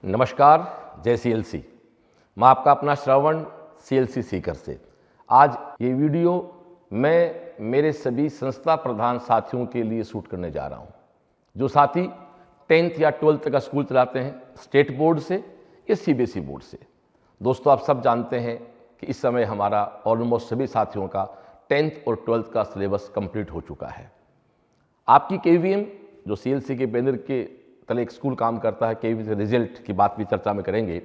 नमस्कार, जय CLC। मैं आपका अपना श्रवण CLC सीकर से। आज ये वीडियो मैं मेरे सभी संस्था प्रधान साथियों के लिए शूट करने जा रहा हूँ, जो साथी 10th या 12th का स्कूल चलाते हैं, स्टेट बोर्ड से या CBSE बोर्ड से। दोस्तों, आप सब जानते हैं कि इस समय हमारा ऑलमोस्ट सभी साथियों का 10th और 12th का सिलेबस कंप्लीट हो चुका है। आपकी KVM जो CLC के बैनर के तले एक स्कूल काम करता है, KVM के रिजल्ट की बात भी चर्चा में करेंगे।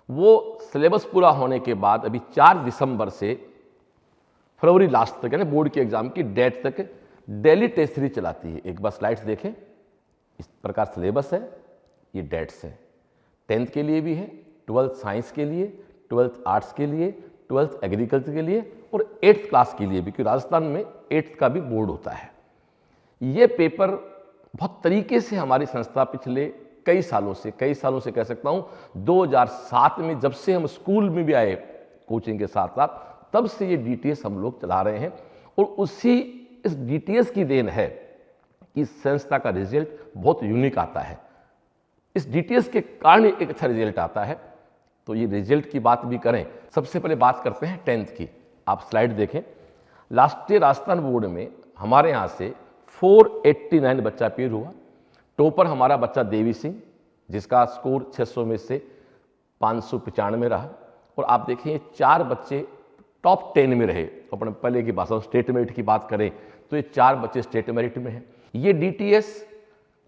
वो सिलेबस पूरा होने के बाद अभी 4 दिसंबर से फरवरी लास्ट तक यानी बोर्ड के एग्जाम की डेट तक डेली टेस्ट सीरीज चलाती है। एक बार स्लाइड्स देखें, इस प्रकार सिलेबस है, ये डेट्स है। 10th के लिए भी है, 12th साइंस के लिए, 12th आर्ट्स के लिए, 12th एग्रीकल्चर के लिए और 8th क्लास के लिए भी, क्योंकि राजस्थान में 8th का भी बोर्ड होता है। ये पेपर बहुत तरीके से हमारी संस्था पिछले कई सालों से कह सकता हूँ, 2007 में जब से हम स्कूल में भी आए कोचिंग के साथ साथ, तब से ये DTS हम लोग चला रहे हैं। और इस DTS की देन है कि संस्था का रिजल्ट बहुत यूनिक आता है। इस DTS के कारण एक अच्छा रिजल्ट आता है। तो ये रिजल्ट की बात भी करें, सबसे पहले बात करते हैं 10th की। आप स्लाइड देखें। लास्ट ईयर राजस्थान बोर्ड में हमारे यहाँ से 489 बच्चा अपीयर हुआ। टॉपर हमारा बच्चा देवी सिंह, जिसका स्कोर 600 में से 595 रहा। और आप देखिए 4 बच्चे टॉप 10 में रहे। अपने पहले की भाषा स्टेट मेरिट की बात करें तो ये 4 बच्चे स्टेट मेरिट में हैं। ये DTS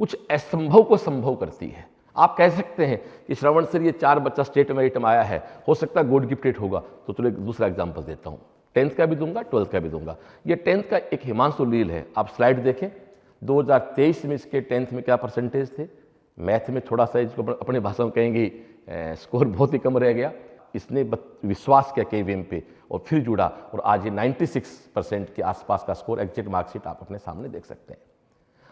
कुछ असंभव को संभव करती है। आप कह सकते हैं कि श्रवण सर ये 4 बच्चा स्टेट मेरिट में आया है, हो सकता है गॉड गिफ्टेड होगा। तो चलो एक दूसरा एग्जाम्पल देता हूँ, 10th का भी दूंगा, 12th का भी दूंगा। ये 10th का एक हिमांशु लील है। आप स्लाइड देखें। 2023 में इसके 10th में क्या परसेंटेज थे। मैथ में थोड़ा सा इसको अपने भाषा में कहेंगे स्कोर बहुत ही कम रह गया। इसने विश्वास किया KVM पे और फिर जुड़ा, और आज ये 96% के आसपास का स्कोर, एग्जैक्ट मार्कशीट आप अपने सामने देख सकते हैं।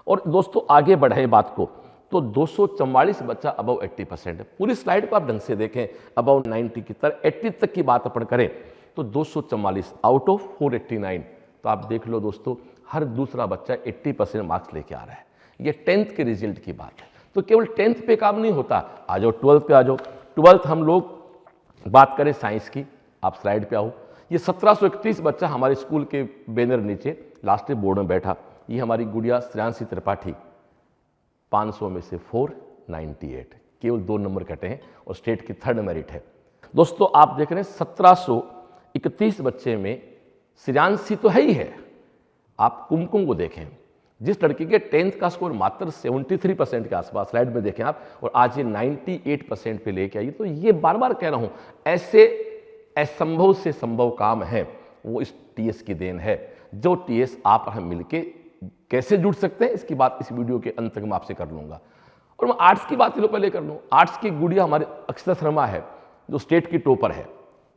और दोस्तों आगे बढ़े बात को, तो 244 बच्चा अबव 80% है। पूरी स्लाइड को आप ढंग से देखें, अबव 90 की तरह 80 तक की बात अपन करें तो 244 आउट ऑफ 489। तो आप देख लो दोस्तों, हर दूसरा बच्चा 80% मार्क्स लेके आ रहा है। ये 10th के रिजल्ट की बात है। तो केवल 10th पे काम नहीं होता, आ जाओ 12th पे आ जाओ। 12th हम लोग बात करें साइंस की, आप स्लाइड पे आओ। ये 1731 बच्चा हमारे स्कूल के बैनर नीचे लास्ट ईयर बोर्ड में बैठा। ये हमारी गुड़िया श्रेयांशी त्रिपाठी, 500 में से 498, केवल 2 नंबर कटे हैं और स्टेट की 3rd मेरिट है। दोस्तों आप देख रहे हैं 1731 बच्चे में श्रेयांशी तो है ही है। आप कुमकुम को देखें, जिस लड़की के 10th का स्कोर मात्र 73% के आसपास, स्लाइड में देखें आप, और आज ये 98% पे लेके आई। तो ये बार बार कह रहा हूं, ऐसे असंभव से संभव काम है वो इस TS की देन है। जो TS आप हम मिलके कैसे जुड़ सकते हैं, इसकी बात इस वीडियो के अंत तक मैं आपसे कर लूंगा। और मैं आर्ट्स की बात पहले कर लूँ। आर्ट्स की गुड़िया हमारे अक्षता शर्मा है, जो स्टेट की टॉपर है।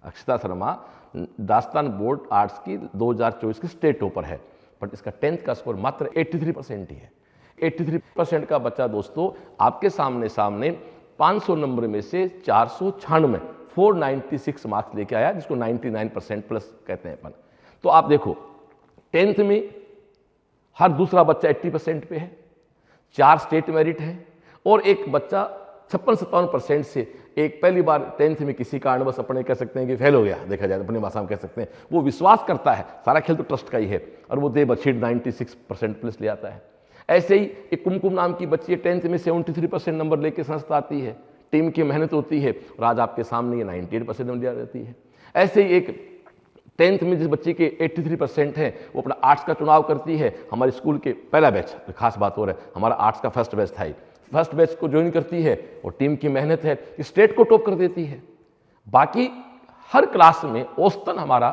अक्षता शर्मा राजस्थान बोर्ड आर्ट्स की 2024 की स्टेट टॉपर है, बट इसका 10th का स्कोर मात्र 83% ही है। 83% का बच्चा दोस्तों आपके सामने 500 नंबर में से 496 496 मार्क्स लेके आया, जिसको 99% प्लस कहते हैं अपन। तो आप देखो 10th में हर दूसरा बच्चा 80% पे है, 4 स्टेट मेरिट है, और एक बच्चा 56-57% से एक पहली बार 10th में किसी कारणवश अपने कह सकते हैं कि फेल हो गया, देखा जाए अपनी भाषा में कह सकते हैं। वो विश्वास करता है, सारा खेल तो ट्रस्ट का ही है, और वो दे बच्ची 96% प्लस ले आता है। ऐसे ही एक कुमकुम नाम की बच्ची 10th में 73% नंबर लेके संस्था आती है। टीम की मेहनत होती है और आज आपके सामने ये 98% नंबर रहती है। ऐसे ही एक 10th में जिस बच्चे के 83% है, वो अपना आर्ट्स का चुनाव करती है। हमारे स्कूल के पहला बैच, खास बात हो रहा है, हमारा आर्ट्स का फर्स्ट बैच था, फर्स्ट बैच को ज्वाइन करती है और टीम की मेहनत है स्टेट को टॉप कर देती है। बाकी हर क्लास में औसतन हमारा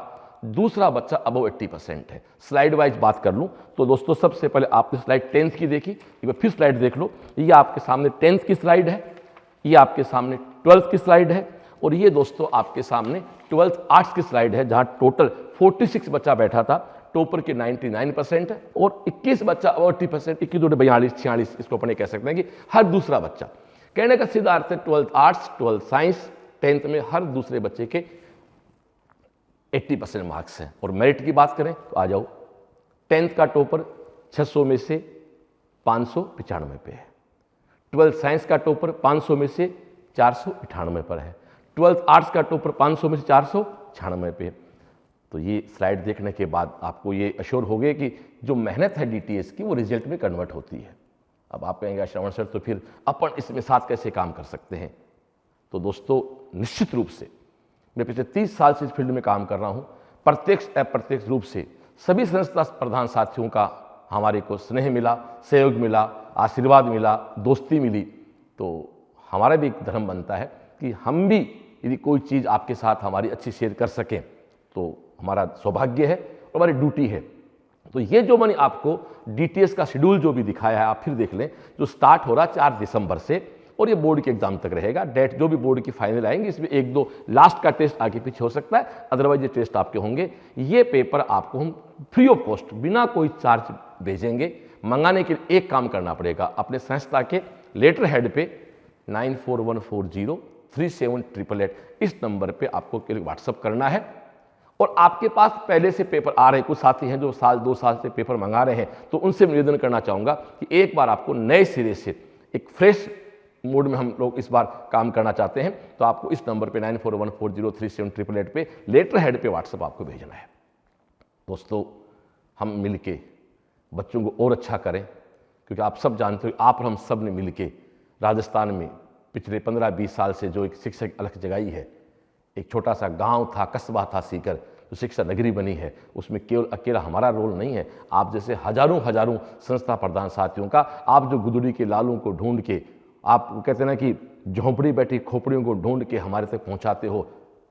दूसरा बच्चा अबव 80% है। स्लाइड वाइज बात कर लूं तो दोस्तों सबसे पहले आपने स्लाइड 10th की देखी, एक बार फिर स्लाइड देख लो। ये आपके सामने 10th की स्लाइड है, ये आपके सामने 12th की स्लाइड है, और ये दोस्तों आपके सामने 12th आर्ट्स की स्लाइड है, जहां टोटल 46 बच्चा बैठा था। टॉपर के 99% है और 21 बच्चा 80%, 21 2 42 46, इसको अपने कह सकते हैं कि हर दूसरा बच्चा। कहने का सीधा अर्थ है 12th arts 12th science 10th में हर दूसरे बच्चे के 80% मार्क्स हैं। और मेरिट की बात करें तो आ जाओ, 10th का टॉपर 600 में से 595 पे है। 12th साइंस का टॉपर 500 में से 498 पर है। 12th आर्ट्स का टॉपर 500 में से 496 पे है। तो ये स्लाइड देखने के बाद आपको ये अश्योर हो गए कि जो मेहनत है DTS की वो रिजल्ट में कन्वर्ट होती है। अब आप कहेंगे श्रवण सर तो फिर अपन इसमें साथ कैसे काम कर सकते हैं। तो दोस्तों निश्चित रूप से मैं पिछले 30 साल से इस फील्ड में काम कर रहा हूँ। प्रत्यक्ष अप्रत्यक्ष रूप से सभी संस्था प्रधान साथियों का हमारे को स्नेह मिला, सहयोग मिला, आशीर्वाद मिला, दोस्ती मिली। तो हमारा भी एक धर्म बनता है कि हम भी यदि कोई चीज़ आपके साथ हमारी अच्छी शेयर कर सकें तो हमारा सौभाग्य है और हमारी ड्यूटी है। तो ये जो मैंने आपको DTS का शेड्यूल जो भी दिखाया है आप फिर देख लें, जो स्टार्ट हो रहा है 4 दिसंबर से और ये बोर्ड के एग्जाम तक रहेगा। डेट जो भी बोर्ड की फाइनल आएंगे इसमें 1-2 लास्ट का टेस्ट आगे पीछे हो सकता है, अदरवाइज ये टेस्ट आपके होंगे। ये पेपर आपको हम फ्री ऑफ कॉस्ट बिना कोई चार्ज भेजेंगे। मंगाने के लिए एक काम करना पड़ेगा, अपने संस्था के लेटर हेड पे 9414403788 इस नंबर पे आपको व्हाट्सअप करना है। और आपके पास पहले से पेपर आ रहे हैं, कुछ साथी हैं जो 1-2 साल से पेपर मंगा रहे हैं, तो उनसे निवेदन करना चाहूँगा कि एक बार आपको नए सिरे से एक फ्रेश मोड में हम लोग इस बार काम करना चाहते हैं। तो आपको इस नंबर पे 9414403788 पे लेटर हेड पे व्हाट्सअप आपको भेजना है। दोस्तों हम मिलके बच्चों को और अच्छा करें, क्योंकि आप सब जानते हो आप और हम सब ने मिलके राजस्थान में पिछले 15-20 साल से जो एक शिक्षा की अलग जगाई है। एक छोटा सा गांव था, कस्बा था सीकर, जो शिक्षा नगरी बनी है, उसमें केवल अकेला हमारा रोल नहीं है। आप जैसे हजारों संस्था प्रधान साथियों का, आप जो गुदड़ी के लालों को ढूंढ के, आप कहते हैं ना कि झोंपड़ी बैठी खोपड़ियों को ढूंढ के हमारे तक पहुंचाते हो,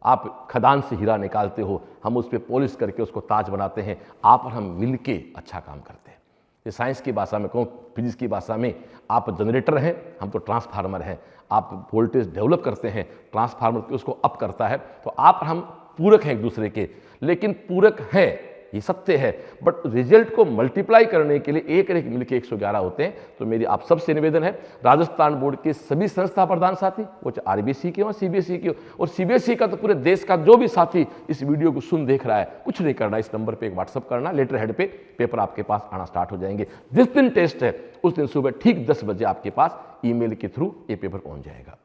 आप खदान से हीरा निकालते हो, हम उस पर पॉलिश करके उसको ताज बनाते हैं। आप और हम मिलके अच्छा काम करते हैं। ये साइंस की भाषा में कहूँ, फिजिक्स की भाषा में, आप जनरेटर हैं, हम तो ट्रांसफार्मर हैं। आप वोल्टेज डेवलप करते हैं, ट्रांसफार्मर उसको अप करता है। तो आप और हम पूरक हैं एक दूसरे के, लेकिन पूरक हैं ये सत्य है, बट रिजल्ट को मल्टीप्लाई करने के लिए एक मिलकर 111 होते हैं। तो मेरी आप सबसे निवेदन है, राजस्थान बोर्ड के सभी संस्था प्रधान साथी, वो चाहे RBC के हो, CBSE के हो, और CBSE का तो पूरे देश का जो भी साथी इस वीडियो को सुन देख रहा है, कुछ नहीं करना, इस नंबर पे एक व्हाट्सअप करना, लेटर हेड पे पेपर आपके पास आना स्टार्ट हो जाएंगे। जिस दिन टेस्ट है उस दिन सुबह ठीक 10 बजे आपके पास ईमेल के थ्रू ये पेपर पहुंच जाएगा।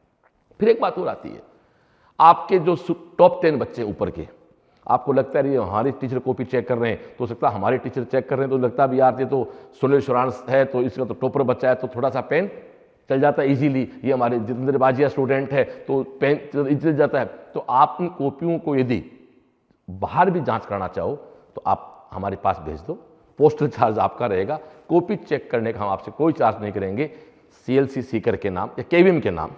फिर एक बात और आती है, आपके जो टॉप 10 बच्चे ऊपर के, आपको लगता है हमारे टीचर कॉपी चेक कर रहे हैं, तो सकता है हमारे टीचर चेक कर रहे हैं तो लगता भी यार ये तो सुनील शुरांश है, तो इसका तो टॉपर बच्चा है, तो थोड़ा सा पेन चल जाता है इजीली। ये हमारे जितेंद्र बाजिया स्टूडेंट है तो पेन चल जाता है। तो आप उन कॉपियों को यदि बाहर भी जांच करना चाहो तो आप हमारे पास भेज दो, पोस्टल चार्ज आपका रहेगा। कॉपी चेक करने का हम आपसे कोई चार्ज नहीं करेंगे। CLC सीकर के नाम या KVM के नाम,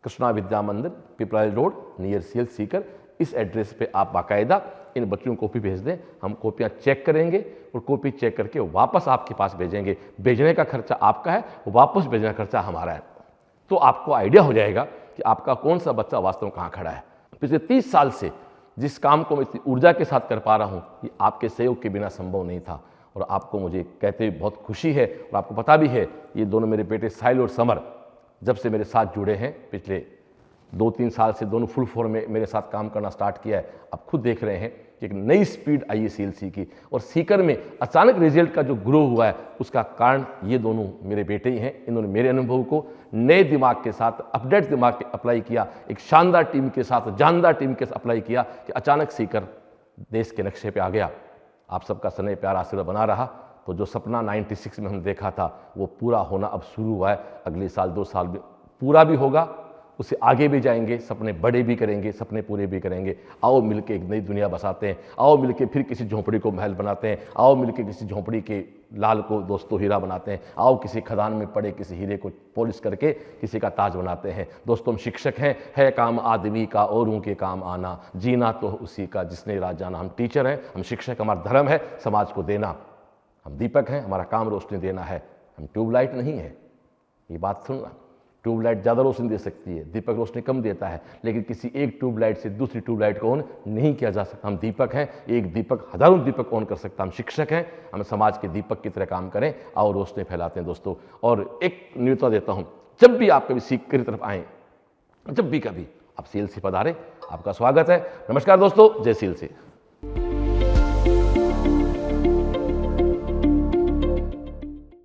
कृष्णा विद्या मंदिर, पिपराइल रोड, नियर CL सीकर, इस एड्रेस पे आप बाकायदा इन बच्चों को कॉपी भेज दें। हम कॉपियाँ चेक करेंगे और कॉपी चेक करके वापस आपके पास भेजेंगे। भेजने का खर्चा आपका है, वापस भेजने का खर्चा हमारा है। तो आपको आइडिया हो जाएगा कि आपका कौन सा बच्चा वास्तव में कहाँ खड़ा है। पिछले 30 साल से जिस काम को मैं इतनी ऊर्जा के साथ कर पा रहा हूँ, ये आपके सहयोग के बिना संभव नहीं था। और आपको मुझे कहते हुए बहुत खुशी है, और आपको पता भी है, ये दोनों मेरे बेटे साहिल और समर जब से मेरे साथ जुड़े हैं, पिछले 2-3 साल से दोनों फुल फॉर्म में मेरे साथ काम करना स्टार्ट किया है। आप खुद देख रहे हैं कि एक नई स्पीड आई है CLC की, और सीकर में अचानक रिजल्ट का जो ग्रो हुआ है उसका कारण ये दोनों मेरे बेटे ही हैं। इन्होंने मेरे अनुभव को नए दिमाग के साथ, अपडेट दिमाग के अप्लाई किया, एक शानदार टीम के साथ, जानदार टीम के साथ अप्लाई किया कि अचानक सीकर देश के नक्शे पर आ गया। आप सबका स्नेह प्यार आशीर्वाद बना रहा, तो जो सपना 96 में हम देखा था वो पूरा होना अब शुरू हुआ है। अगले साल 2 साल में पूरा भी होगा, उससे आगे भी जाएंगे, सपने बड़े भी करेंगे, सपने पूरे भी करेंगे। आओ मिलके एक नई दुनिया बसाते हैं, आओ मिलके फिर किसी झोंपड़ी को महल बनाते हैं, आओ मिलके किसी झोंपड़ी के लाल को दोस्तों हीरा बनाते हैं, आओ किसी खदान में पड़े किसी हीरे को पॉलिश करके किसी का ताज बनाते हैं। दोस्तों हम शिक्षक हैं, है काम आदमी का औरों के काम आना, जीना तो उसी का जिसने राज जाना। हम टीचर हैं, हम शिक्षक, हमारा धर्म है समाज को देना। हम दीपक हैं, हमारा काम रोशनी देना है, हम ट्यूबलाइट नहीं है। ये बात सुनना, ट्यूबलाइट ज़्यादा रोशनी दे सकती है, दीपक रोशनी कम देता है, लेकिन किसी एक ट्यूबलाइट से दूसरी ट्यूबलाइट को ऑन नहीं किया जा सकता। हम दीपक हैं, एक दीपक हजारों दीपक ऑन कर सकता। हम शिक्षक हैं, हम समाज के दीपक की तरह काम करें और रोशनी फैलाते हैं दोस्तों। और एक न्योता देता हूँ, जब भी आप कभी सीकर की तरफ आएँ, जब भी कभी आप CLC पधारें, आपका स्वागत है। नमस्कार दोस्तों, जय CLC।